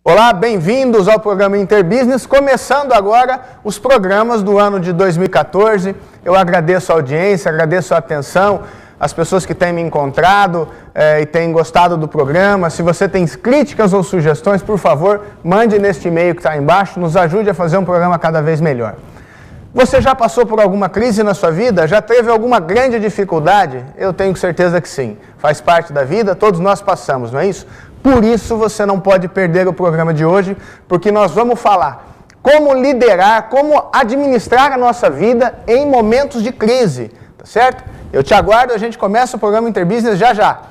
Olá, bem-vindos ao programa Interbusiness, começando agora os programas do ano de 2014. Eu agradeço a audiência, agradeço a atenção, as pessoas que têm me encontrado e têm gostado do programa. Se você tem críticas ou sugestões, por favor, mande neste e-mail que está embaixo, nos ajude a fazer um programa cada vez melhor. Você já passou por alguma crise na sua vida? Já teve alguma grande dificuldade? Eu tenho certeza que sim. Faz parte da vida, todos nós passamos, não é isso? Por isso você não pode perder o programa de hoje, porque nós vamos falar como liderar, como administrar a nossa vida em momentos de crise, tá certo? Eu te aguardo, a gente começa o programa Interbusiness já já.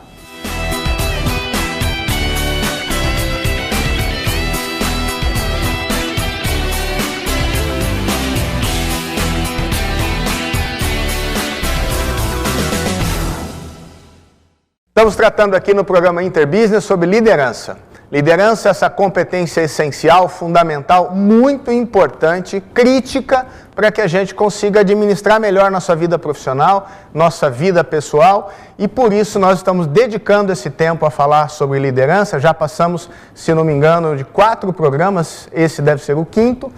Estamos tratando aqui no programa Interbusiness sobre liderança. Liderança é essa competência essencial, fundamental, muito importante, crítica para que a gente consiga administrar melhor nossa vida profissional, nossa vida pessoal, e por isso nós estamos dedicando esse tempo a falar sobre liderança. Já passamos, se não me engano, de 4 programas, esse deve ser o 5º,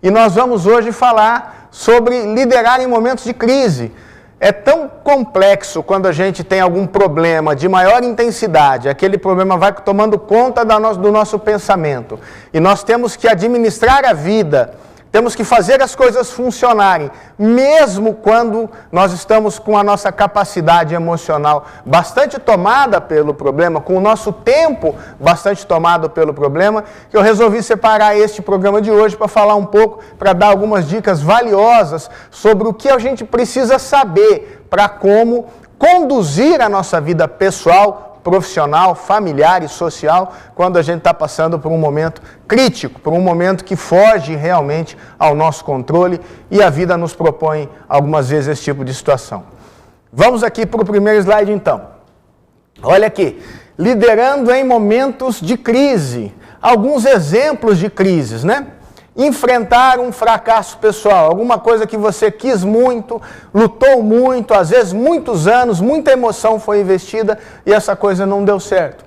e nós vamos hoje falar sobre liderar em momentos de crise. É tão complexo quando a gente tem algum problema de maior intensidade, aquele problema vai tomando conta do nosso pensamento. E nós temos que administrar a vida, temos que fazer as coisas funcionarem, mesmo quando nós estamos com a nossa capacidade emocional bastante tomada pelo problema, com o nosso tempo bastante tomado pelo problema, que eu resolvi separar este programa de hoje para falar um pouco, para dar algumas dicas valiosas sobre o que a gente precisa saber para como conduzir a nossa vida pessoal, profissional, familiar e social, quando a gente está passando por um momento crítico, por um momento que foge realmente ao nosso controle e a vida nos propõe algumas vezes esse tipo de situação. Vamos aqui para o primeiro slide então. Olha aqui, liderando em momentos de crise, alguns exemplos de crises, né? Enfrentar um fracasso pessoal, alguma coisa que você quis muito, lutou muito, às vezes muitos anos, muita emoção foi investida e essa coisa não deu certo.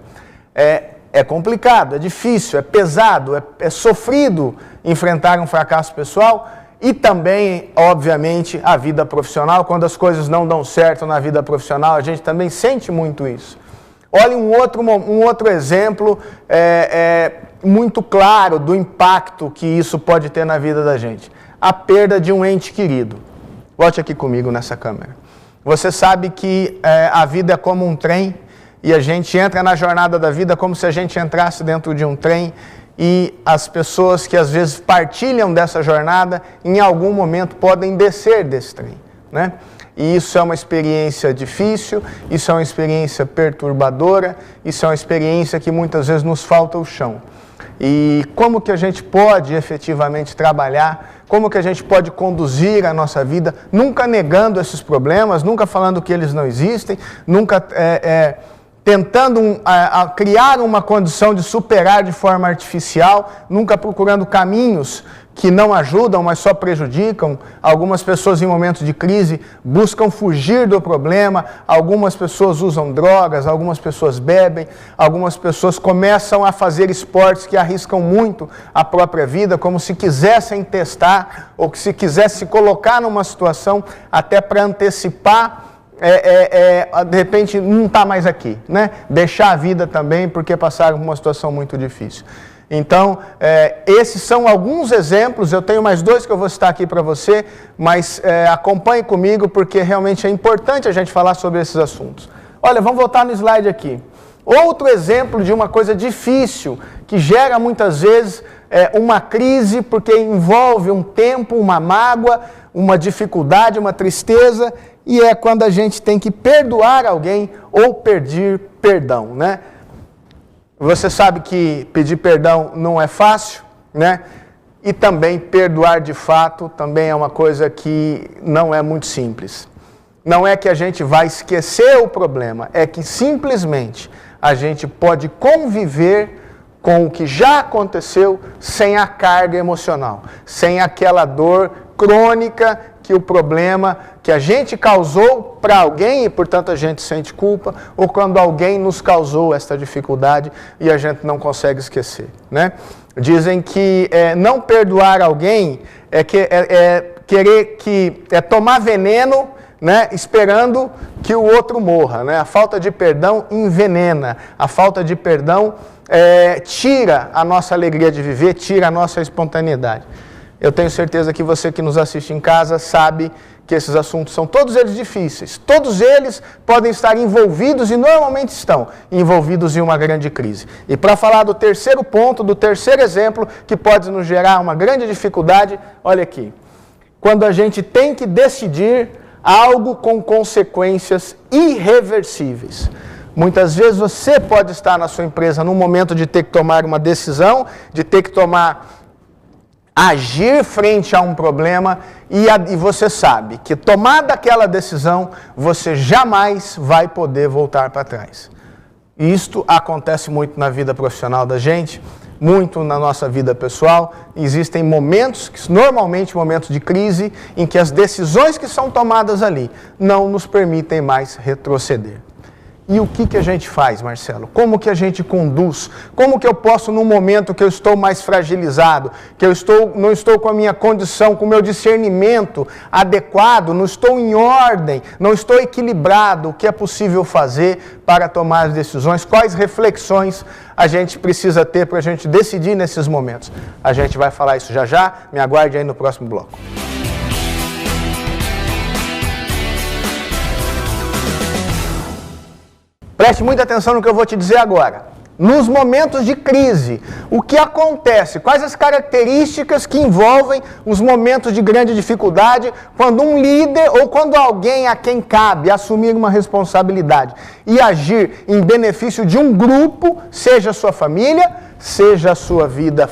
É complicado, é difícil, é pesado, é sofrido enfrentar um fracasso pessoal e também, obviamente, a vida profissional. Quando as coisas não dão certo na vida profissional, a gente também sente muito isso. Olha um outro exemplo muito claro do impacto que isso pode ter na vida da gente. A perda de um ente querido. Volte aqui comigo nessa câmera. Você sabe que a vida é como um trem e a gente entra na jornada da vida como se a gente entrasse dentro de um trem e as pessoas que às vezes partilham dessa jornada, em algum momento podem descer desse trem, né? E isso é uma experiência difícil, isso é uma experiência perturbadora, isso é uma experiência que muitas vezes nos falta o chão. E como que a gente pode efetivamente trabalhar, como que a gente pode conduzir a nossa vida, nunca negando esses problemas, nunca falando que eles não existem, nunca tentando criar uma condição de superar de forma artificial, nunca procurando caminhos que não ajudam, mas só prejudicam. Algumas pessoas em momentos de crise buscam fugir do problema, algumas pessoas usam drogas, algumas pessoas bebem, algumas pessoas começam a fazer esportes que arriscam muito a própria vida, como se quisessem testar ou que se quisessem se colocar numa situação até para antecipar, de repente não está mais aqui, né? Deixar a vida também porque passaram por uma situação muito difícil. Então, esses são alguns exemplos, eu tenho mais 2 que eu vou citar aqui para você, mas acompanhe comigo porque realmente é importante a gente falar sobre esses assuntos. Olha, vamos voltar no slide aqui. Outro exemplo de uma coisa difícil, que gera muitas vezes uma crise, porque envolve um tempo, uma mágoa, uma dificuldade, uma tristeza, e é quando a gente tem que perdoar alguém ou pedir perdão, né? Você sabe que pedir perdão não é fácil, né? E também perdoar de fato também é uma coisa que não é muito simples. Não é que a gente vai esquecer o problema, é que simplesmente a gente pode conviver com o que já aconteceu sem a carga emocional, sem aquela dor crônica que o problema que a gente causou para alguém e, portanto, a gente sente culpa, ou quando alguém nos causou esta dificuldade e a gente não consegue esquecer, né? Dizem que não perdoar alguém é tomar veneno, né, esperando que o outro morra, né? A falta de perdão envenena, a falta de perdão tira a nossa alegria de viver, tira a nossa espontaneidade. Eu tenho certeza que você que nos assiste em casa sabe que esses assuntos são todos eles difíceis, todos eles podem estar envolvidos e normalmente estão envolvidos em uma grande crise. E para falar do terceiro ponto, do terceiro exemplo que pode nos gerar uma grande dificuldade, olha aqui, quando a gente tem que decidir algo com consequências irreversíveis. Muitas vezes você pode estar na sua empresa num momento de ter que tomar uma decisão, de ter que agir frente a um problema e você sabe que tomada aquela decisão, você jamais vai poder voltar para trás. Isto acontece muito na vida profissional da gente, muito na nossa vida pessoal. Existem momentos, normalmente momentos de crise, em que as decisões que são tomadas ali não nos permitem mais retroceder. E o que a gente faz, Marcelo? Como que a gente conduz? Como que eu posso, num momento que eu estou mais fragilizado, que eu não estou com a minha condição, com o meu discernimento adequado, não estou em ordem, não estou equilibrado, o que é possível fazer para tomar as decisões? Quais reflexões a gente precisa ter para a gente decidir nesses momentos? A gente vai falar isso já já, me aguarde aí no próximo bloco. Preste muita atenção no que eu vou te dizer agora. Nos momentos de crise, o que acontece? Quais as características que envolvem os momentos de grande dificuldade quando um líder ou quando alguém a quem cabe assumir uma responsabilidade e agir em benefício de um grupo, seja a sua família, seja a sua vida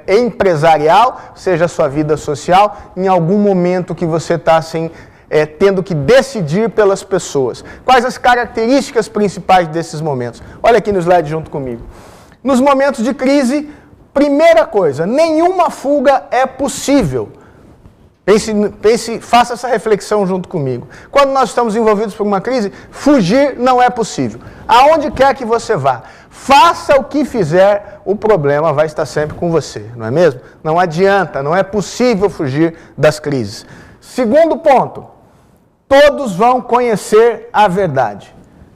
empresarial, seja a sua vida social, em algum momento que você está assim, tendo que decidir pelas pessoas. Quais as características principais desses momentos? Olha aqui no slide junto comigo. Nos momentos de crise, primeira coisa, nenhuma fuga é possível. Faça essa reflexão junto comigo. Quando nós estamos envolvidos por uma crise, fugir não é possível. Aonde quer que você vá, faça o que fizer, o problema vai estar sempre com você, não é mesmo? Não adianta, não é possível fugir das crises. Segundo ponto, todos vão conhecer a verdade.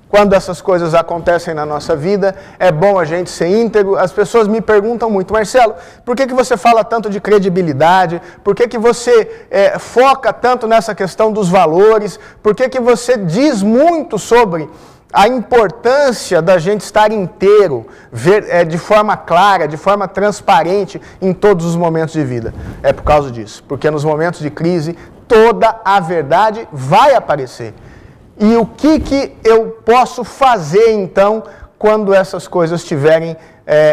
Quando essas coisas acontecem na nossa vida, é bom a gente ser íntegro. As pessoas me perguntam muito, Marcelo, por que você fala tanto de credibilidade? Por que você foca tanto nessa questão dos valores? Por que você diz muito sobre a importância da gente estar inteiro, de forma clara, de forma transparente em todos os momentos de vida? É por causa disso, porque nos momentos de crise, toda a verdade vai aparecer. E o que eu posso fazer, então, quando essas coisas estiverem,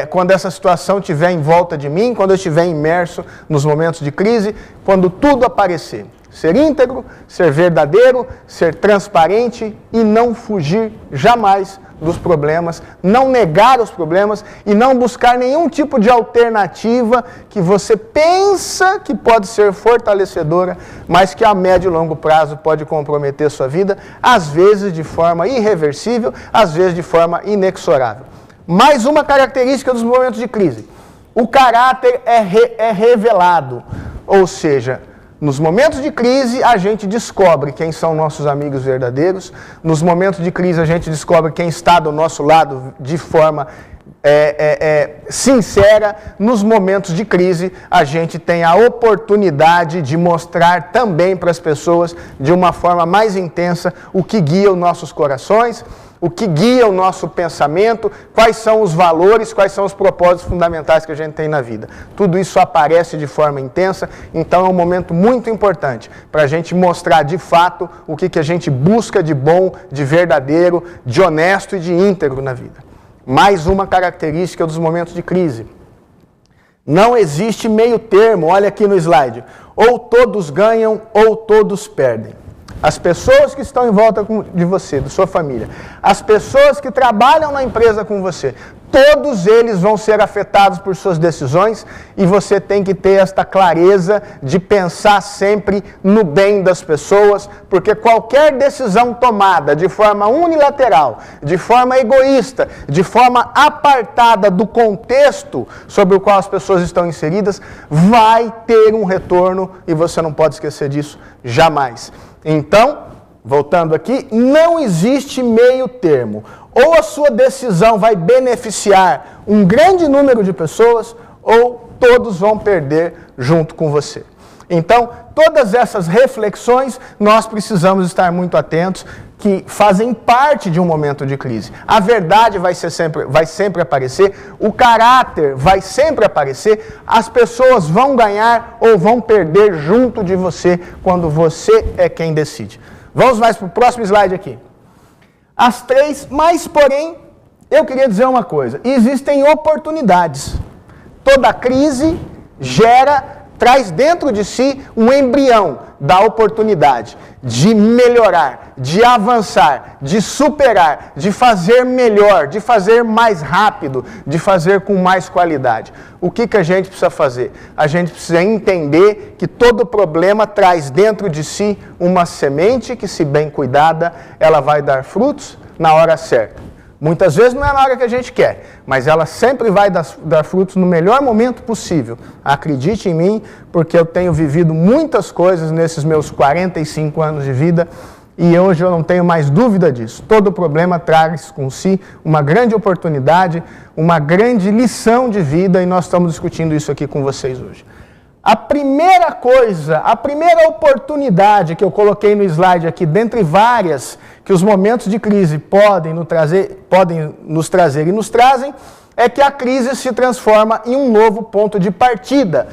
quando essa situação estiver em volta de mim, quando eu estiver imerso nos momentos de crise, quando tudo aparecer? Ser íntegro, ser verdadeiro, ser transparente e não fugir jamais dos problemas, não negar os problemas e não buscar nenhum tipo de alternativa que você pensa que pode ser fortalecedora, mas que a médio e longo prazo pode comprometer sua vida, às vezes de forma irreversível, às vezes de forma inexorável. Mais uma característica dos momentos de crise: o caráter é revelado, ou seja, nos momentos de crise, a gente descobre quem são nossos amigos verdadeiros. Nos momentos de crise, a gente descobre quem está do nosso lado de forma sincera. Nos momentos de crise, a gente tem a oportunidade de mostrar também para as pessoas, de uma forma mais intensa, o que guia os nossos corações, o que guia o nosso pensamento, quais são os valores, quais são os propósitos fundamentais que a gente tem na vida. Tudo isso aparece de forma intensa, então é um momento muito importante para a gente mostrar de fato o que a gente busca de bom, de verdadeiro, de honesto e de íntegro na vida. Mais uma característica dos momentos de crise: não existe meio termo, olha aqui no slide. Ou todos ganham ou todos perdem. As pessoas que estão em volta de você, da sua família, as pessoas que trabalham na empresa com você, todos eles vão ser afetados por suas decisões e você tem que ter esta clareza de pensar sempre no bem das pessoas, porque qualquer decisão tomada de forma unilateral, de forma egoísta, de forma apartada do contexto sobre o qual as pessoas estão inseridas, vai ter um retorno e você não pode esquecer disso jamais. Então, voltando aqui, não existe meio termo. Ou a sua decisão vai beneficiar um grande número de pessoas, ou todos vão perder junto com você. Então, todas essas reflexões, nós precisamos estar muito atentos, que fazem parte de um momento de crise. A verdade vai sempre aparecer, o caráter vai sempre aparecer, as pessoas vão ganhar ou vão perder junto de você, quando você é quem decide. Vamos mais para o próximo slide aqui. As três, mas porém, eu queria dizer uma coisa, existem oportunidades. Toda crise traz dentro de si um embrião da oportunidade de melhorar, de avançar, de superar, de fazer melhor, de fazer mais rápido, de fazer com mais qualidade. O que a gente precisa fazer? A gente precisa entender que todo problema traz dentro de si uma semente que, se bem cuidada, ela vai dar frutos na hora certa. Muitas vezes não é na hora que a gente quer, mas ela sempre vai dar frutos no melhor momento possível. Acredite em mim, porque eu tenho vivido muitas coisas nesses meus 45 anos de vida e hoje eu não tenho mais dúvida disso. Todo problema traz com si uma grande oportunidade, uma grande lição de vida e nós estamos discutindo isso aqui com vocês hoje. A primeira coisa, a primeira oportunidade que eu coloquei no slide aqui, dentre várias que os momentos de crise podem nos trazer e nos trazem, é que a crise se transforma em um novo ponto de partida.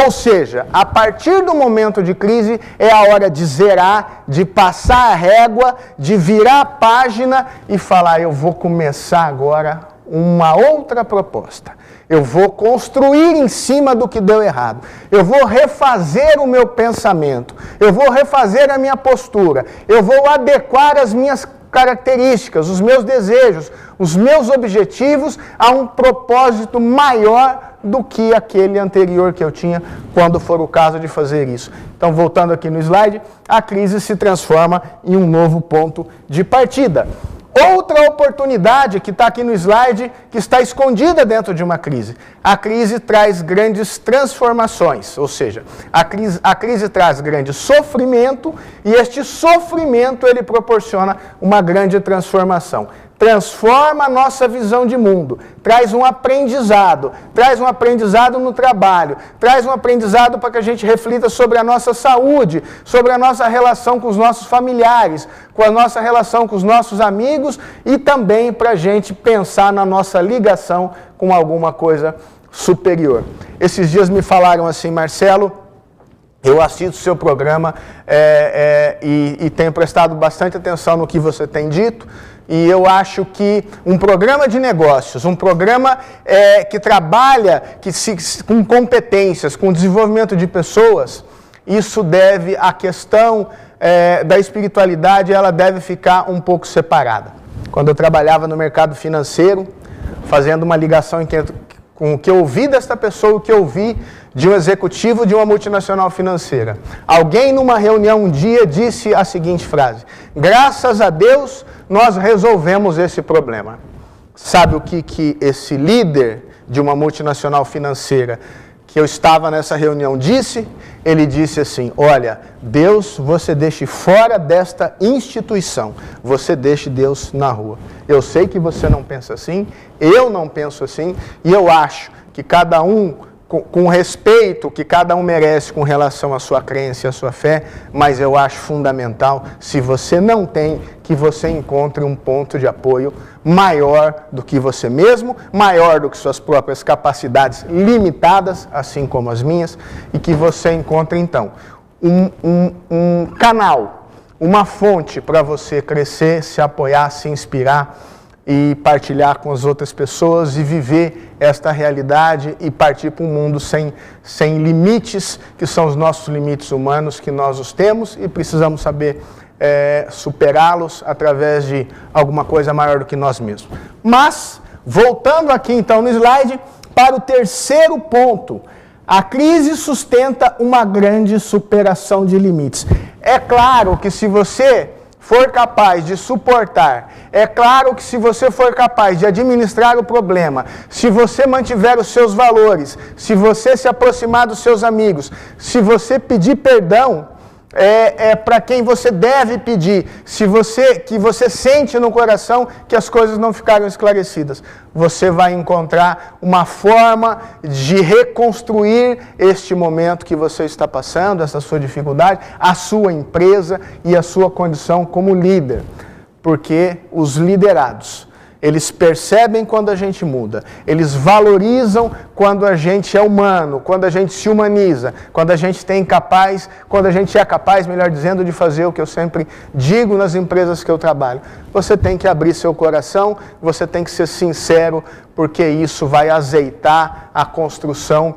Ou seja, a partir do momento de crise é a hora de zerar, de passar a régua, de virar a página e falar, eu vou começar agora uma outra proposta. Eu vou construir em cima do que deu errado. Eu vou refazer o meu pensamento. Eu vou refazer a minha postura. Eu vou adequar as minhas características, os meus desejos, os meus objetivos a um propósito maior do que aquele anterior que eu tinha, quando for o caso de fazer isso. Então, voltando aqui no slide, a crise se transforma em um novo ponto de partida. Outra oportunidade que está aqui no slide, que está escondida dentro de uma crise. A crise traz grandes transformações, ou seja, a crise traz grande sofrimento e este sofrimento ele proporciona uma grande transformação. Transforma a nossa visão de mundo, traz um aprendizado no trabalho, traz um aprendizado para que a gente reflita sobre a nossa saúde, sobre a nossa relação com os nossos familiares, com a nossa relação com os nossos amigos e também para a gente pensar na nossa ligação com alguma coisa superior. Esses dias me falaram assim, Marcelo, eu assisto o seu programa e tenho prestado bastante atenção no que você tem dito, e eu acho que um programa de negócios, um programa que trabalha com competências, com desenvolvimento de pessoas, isso deve, a questão da espiritualidade, ela deve ficar um pouco separada. Quando eu trabalhava no mercado financeiro, fazendo uma ligação com o que eu ouvi desta pessoa, o que eu ouvi de um executivo de uma multinacional financeira. Alguém numa reunião um dia disse a seguinte frase: graças a Deus nós resolvemos esse problema. Sabe o que esse líder de uma multinacional financeira que eu estava nessa reunião disse? Ele disse assim: olha, Deus você deixe fora desta instituição, você deixe Deus na rua. Eu sei que você não pensa assim, eu não penso assim, e eu acho que cada um, com o respeito que cada um merece com relação à sua crença e à sua fé, mas eu acho fundamental, se você não tem, que você encontre um ponto de apoio maior do que você mesmo, maior do que suas próprias capacidades limitadas, assim como as minhas, e que você encontre, então, um canal, uma fonte para você crescer, se apoiar, se inspirar e partilhar com as outras pessoas e viver esta realidade e partir para um mundo sem limites, que são os nossos limites humanos, que nós os temos e precisamos saber superá-los através de alguma coisa maior do que nós mesmos. Mas Voltando aqui então no slide, para o terceiro ponto. A crise sustenta uma grande superação de limites. É claro que se você for capaz de suportar, é claro que se você for capaz de administrar o problema, se você mantiver os seus valores, se você se aproximar dos seus amigos, se você pedir perdão, para quem você deve pedir, que você sente no coração que as coisas não ficaram esclarecidas, você vai encontrar uma forma de reconstruir este momento que você está passando, essa sua dificuldade, a sua empresa e a sua condição como líder. Porque os liderados, eles percebem quando a gente muda, eles valorizam quando a gente é humano, quando a gente se humaniza, quando a gente é capaz, melhor dizendo, de fazer o que eu sempre digo nas empresas que eu trabalho. Você tem que abrir seu coração, você tem que ser sincero, porque isso vai azeitar a construção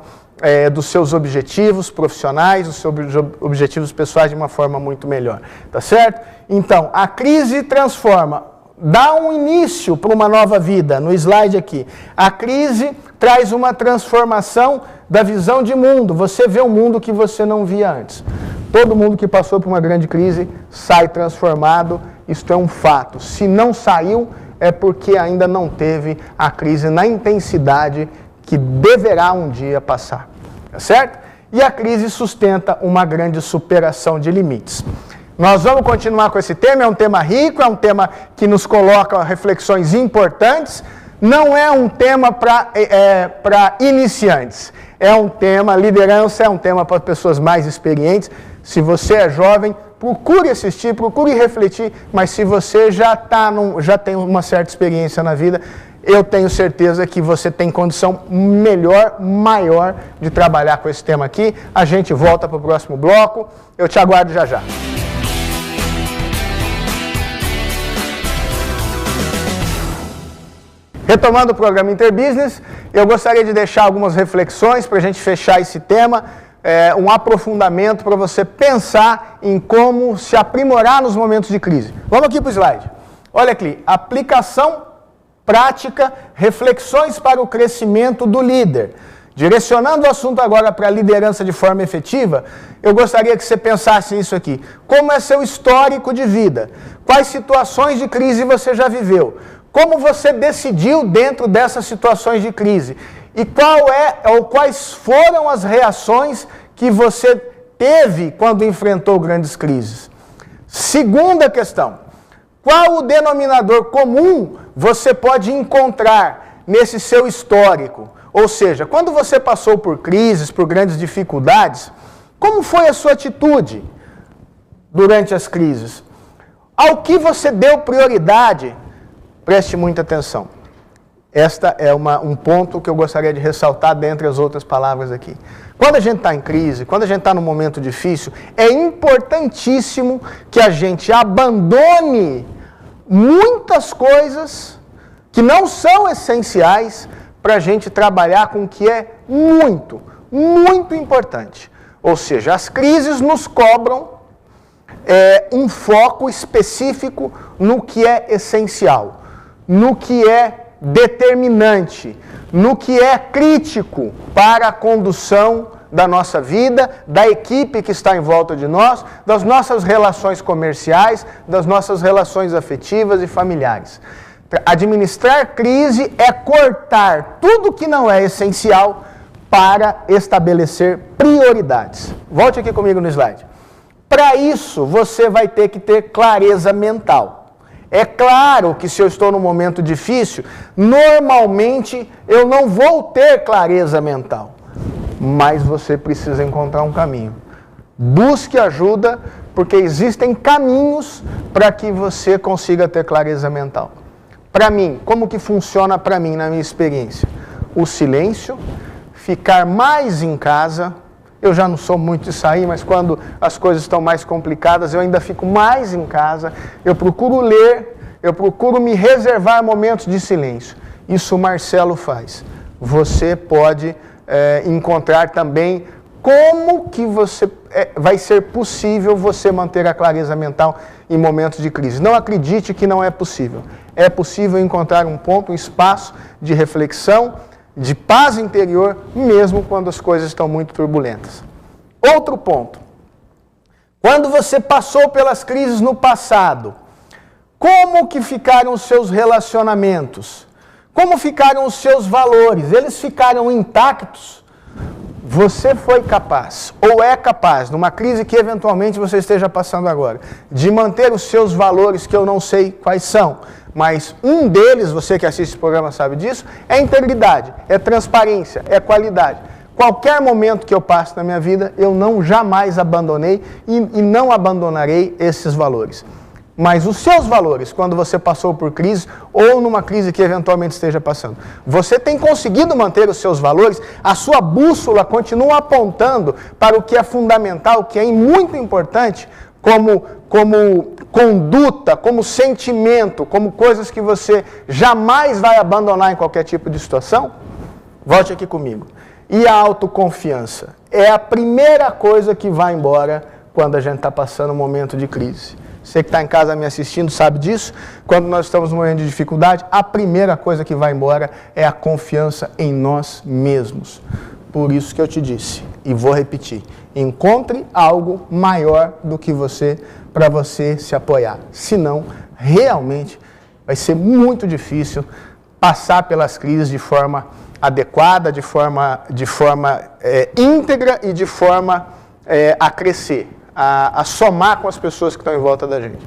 dos seus objetivos profissionais, dos seus objetivos pessoais de uma forma muito melhor, tá certo? Então, a crise transforma, dá um início para uma nova vida, no slide aqui. A crise traz uma transformação da visão de mundo. Você vê um mundo que você não via antes. Todo mundo que passou por uma grande crise sai transformado, isto é um fato. Se não saiu, é porque ainda não teve a crise na intensidade que deverá um dia passar. Tá certo? E a crise sustenta uma grande superação de limites. Nós vamos continuar com esse tema, é um tema rico, é um tema que nos coloca reflexões importantes, não é um tema para iniciantes, é um tema, liderança é um tema para pessoas mais experientes. Se você é jovem, procure assistir, procure refletir, mas se você já tem uma certa experiência na vida, eu tenho certeza que você tem condição maior de trabalhar com esse tema aqui. A gente volta para o próximo bloco, eu te aguardo já já. Retomando o programa Interbusiness, eu gostaria de deixar algumas reflexões para a gente fechar esse tema, um aprofundamento para você pensar em como se aprimorar nos momentos de crise. Vamos aqui para o slide. Olha aqui, aplicação prática, reflexões para o crescimento do líder. Direcionando o assunto agora para a liderança de forma efetiva, eu gostaria que você pensasse nisso aqui. Como é seu histórico de vida? Quais situações de crise você já viveu? Como você decidiu dentro dessas situações de crise? E quais foram as reações que você teve quando enfrentou grandes crises? Segunda questão, qual o denominador comum você pode encontrar nesse seu histórico? Ou seja, quando você passou por crises, por grandes dificuldades, como foi a sua atitude durante as crises? Ao que você deu prioridade? Preste muita atenção. Este é um ponto que eu gostaria de ressaltar dentre as outras palavras aqui. Quando a gente está em crise, quando a gente está num momento difícil, é importantíssimo que a gente abandone muitas coisas que não são essenciais para a gente trabalhar com o que é muito, muito importante. Ou seja, as crises nos cobram um foco específico no que é essencial, no que é determinante, no que é crítico para a condução da nossa vida, da equipe que está em volta de nós, das nossas relações comerciais, das nossas relações afetivas e familiares. Administrar crise é cortar tudo que não é essencial para estabelecer prioridades. Volte aqui comigo no slide. Para isso, você vai ter que ter clareza mental. É claro que se eu estou num momento difícil, normalmente eu não vou ter clareza mental. Mas você precisa encontrar um caminho. Busque ajuda, porque existem caminhos para que você consiga ter clareza mental. Para mim, como que funciona para mim na minha experiência? O silêncio, ficar mais em casa. Eu já não sou muito de sair, mas quando as coisas estão mais complicadas, eu ainda fico mais em casa. Eu procuro ler, eu procuro me reservar momentos de silêncio. Isso o Marcelo faz. Você pode encontrar também como que vai ser possível você manter a clareza mental em momentos de crise. Não acredite que não é possível. é possível encontrar um ponto, um espaço de reflexão, de paz interior, mesmo quando as coisas estão muito turbulentas. Outro ponto. Quando você passou pelas crises no passado, como que ficaram os seus relacionamentos? Como ficaram os seus valores? Eles ficaram intactos? Você foi capaz, ou é capaz, numa crise que eventualmente você esteja passando agora, de manter os seus valores, que eu não sei quais são, mas um deles, você que assiste o programa sabe disso, é integridade, é transparência, é qualidade. Qualquer momento que eu passe na minha vida, eu não jamais abandonei e não abandonarei esses valores. Mas os seus valores, quando você passou por crise ou numa crise que eventualmente esteja passando, você tem conseguido manter os seus valores? A sua bússola continua apontando para o que é fundamental, o que é muito importante, como conduta, como sentimento, como coisas que você jamais vai abandonar em qualquer tipo de situação? Volte aqui comigo. E a autoconfiança é a primeira coisa que vai embora quando a gente está passando um momento de crise. Você que está em casa me assistindo sabe disso. Quando nós estamos num momento de dificuldade, a primeira coisa que vai embora é a confiança em nós mesmos. Por isso que eu te disse, e vou repetir, encontre algo maior do que você para você se apoiar. Senão, realmente, vai ser muito difícil passar pelas crises de forma adequada, de forma íntegra e de forma a crescer. A somar com as pessoas que estão em volta da gente.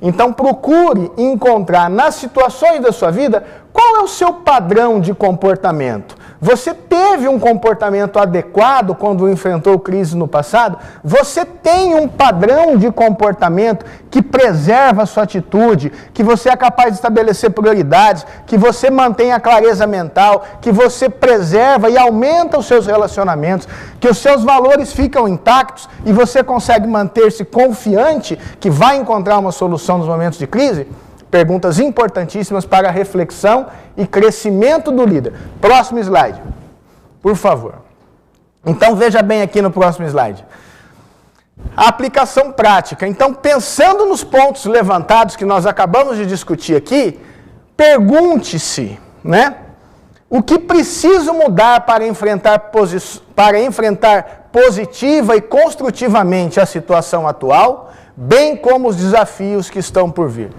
Então procure encontrar nas situações da sua vida qual é o seu padrão de comportamento. Você teve um comportamento adequado quando enfrentou crise no passado? Você tem um padrão de comportamento que preserva a sua atitude, que você é capaz de estabelecer prioridades, que você mantém a clareza mental, que você preserva e aumenta os seus relacionamentos, que os seus valores ficam intactos e você consegue manter-se confiante que vai encontrar uma solução nos momentos de crise? Perguntas importantíssimas para reflexão e crescimento do líder. Próximo slide, por favor. Então veja bem aqui no próximo slide. A aplicação prática. Então, pensando nos pontos levantados que nós acabamos de discutir aqui, pergunte-se, né? O que preciso mudar para enfrentar positiva e construtivamente a situação atual, bem como os desafios que estão por vir?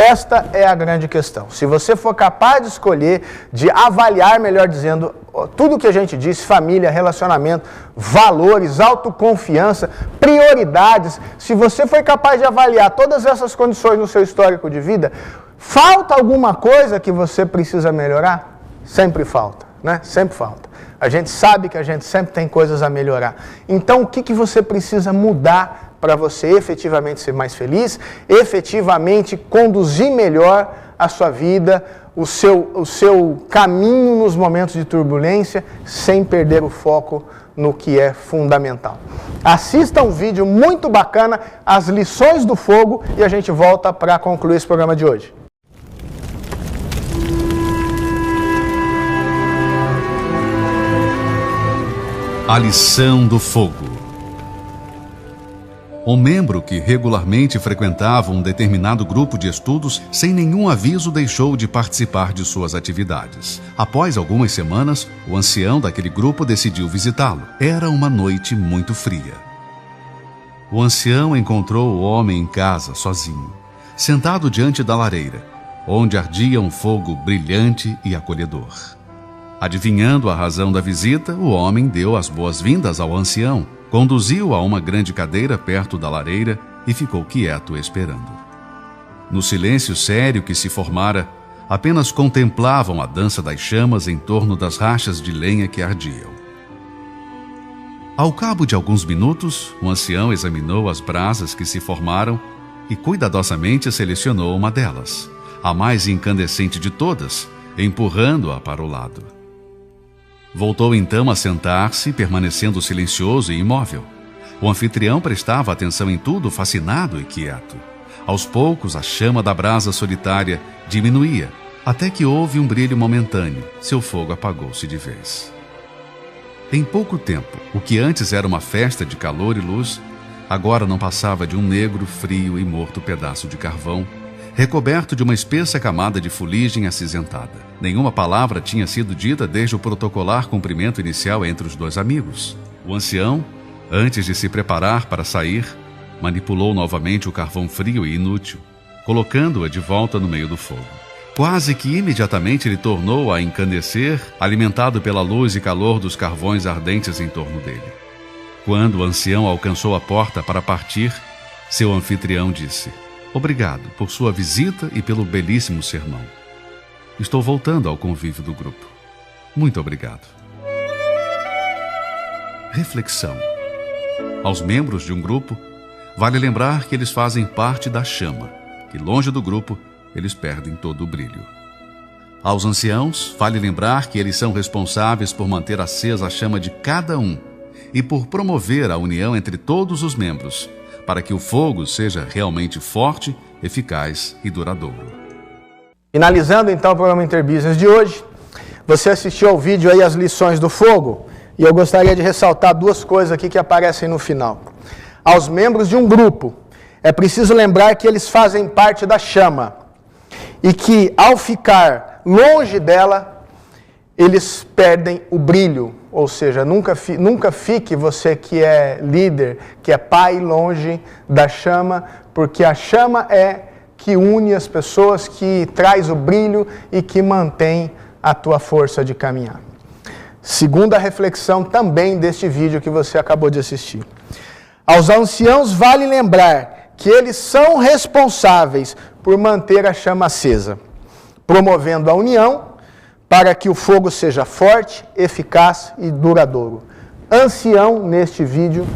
Esta é a grande questão. Se você for capaz de escolher, de avaliar, melhor dizendo, tudo o que a gente disse, família, relacionamento, valores, autoconfiança, prioridades, se você for capaz de avaliar todas essas condições no seu histórico de vida, falta alguma coisa que você precisa melhorar? Sempre falta, né? Sempre falta. A gente sabe que a gente sempre tem coisas a melhorar. Então, o que você precisa mudar para você efetivamente ser mais feliz, efetivamente conduzir melhor a sua vida, o seu caminho nos momentos de turbulência, sem perder o foco no que é fundamental. Assista um vídeo muito bacana, As Lições do Fogo, e a gente volta para concluir esse programa de hoje. A Lição do Fogo. Um membro que regularmente frequentava um determinado grupo de estudos, sem nenhum aviso deixou de participar de suas atividades. Após algumas semanas, o ancião daquele grupo decidiu visitá-lo. Era uma noite muito fria. O ancião encontrou o homem em casa, sozinho, sentado diante da lareira, onde ardia um fogo brilhante e acolhedor. Adivinhando a razão da visita, o homem deu as boas-vindas ao ancião, conduziu-o a uma grande cadeira perto da lareira e ficou quieto esperando. No silêncio sério que se formara, apenas contemplavam a dança das chamas em torno das rachas de lenha que ardiam. Ao cabo de alguns minutos, o ancião examinou as brasas que se formaram e cuidadosamente selecionou uma delas, a mais incandescente de todas, empurrando-a para o lado. Voltou então a sentar-se, permanecendo silencioso e imóvel. O anfitrião prestava atenção em tudo, fascinado e quieto. Aos poucos, a chama da brasa solitária diminuía, até que houve um brilho momentâneo. Seu fogo apagou-se de vez. Em pouco tempo, o que antes era uma festa de calor e luz, agora não passava de um negro, frio e morto pedaço de carvão, recoberto de uma espessa camada de fuligem acinzentada. Nenhuma palavra tinha sido dita desde o protocolar cumprimento inicial entre os dois amigos. O ancião, antes de se preparar para sair, manipulou novamente o carvão frio e inútil, colocando-a de volta no meio do fogo. Quase que imediatamente ele tornou a encandecer, alimentado pela luz e calor dos carvões ardentes em torno dele. Quando o ancião alcançou a porta para partir, seu anfitrião disse: "Obrigado por sua visita e pelo belíssimo sermão. Estou voltando ao convívio do grupo. Muito obrigado." Reflexão. Aos membros de um grupo, vale lembrar que eles fazem parte da chama, e longe do grupo, eles perdem todo o brilho. Aos anciãos, vale lembrar que eles são responsáveis por manter acesa a chama de cada um e por promover a união entre todos os membros, para que o fogo seja realmente forte, eficaz e duradouro. Finalizando então o programa Interbusiness de hoje, você assistiu ao vídeo aí as lições do fogo, e eu gostaria de ressaltar duas coisas aqui que aparecem no final. Aos membros de um grupo, é preciso lembrar que eles fazem parte da chama e que ao ficar longe dela, eles perdem o brilho. Ou seja, nunca fique você que é líder, que é pai, longe da chama, porque a chama é que une as pessoas, que traz o brilho e que mantém a tua força de caminhar. Segunda reflexão também deste vídeo que você acabou de assistir. Aos anciãos vale lembrar que eles são responsáveis por manter a chama acesa, promovendo a união para que o fogo seja forte, eficaz e duradouro. Ancião, neste vídeo,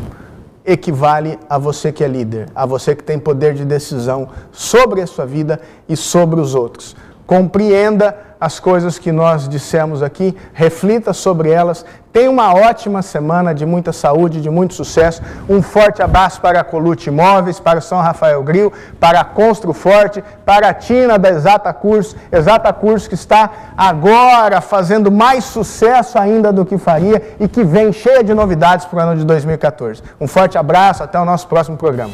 equivale a você que é líder, a você que tem poder de decisão sobre a sua vida e sobre os outros. Compreenda as coisas que nós dissemos aqui, reflita sobre elas. Tenha uma ótima semana de muita saúde, de muito sucesso. Um forte abraço para a Colucci Imóveis, para o São Rafael Grill, para a Construforte, para a Tina da Exata Curso que está agora fazendo mais sucesso ainda do que faria e que vem cheia de novidades para o ano de 2014. Um forte abraço, até o nosso próximo programa.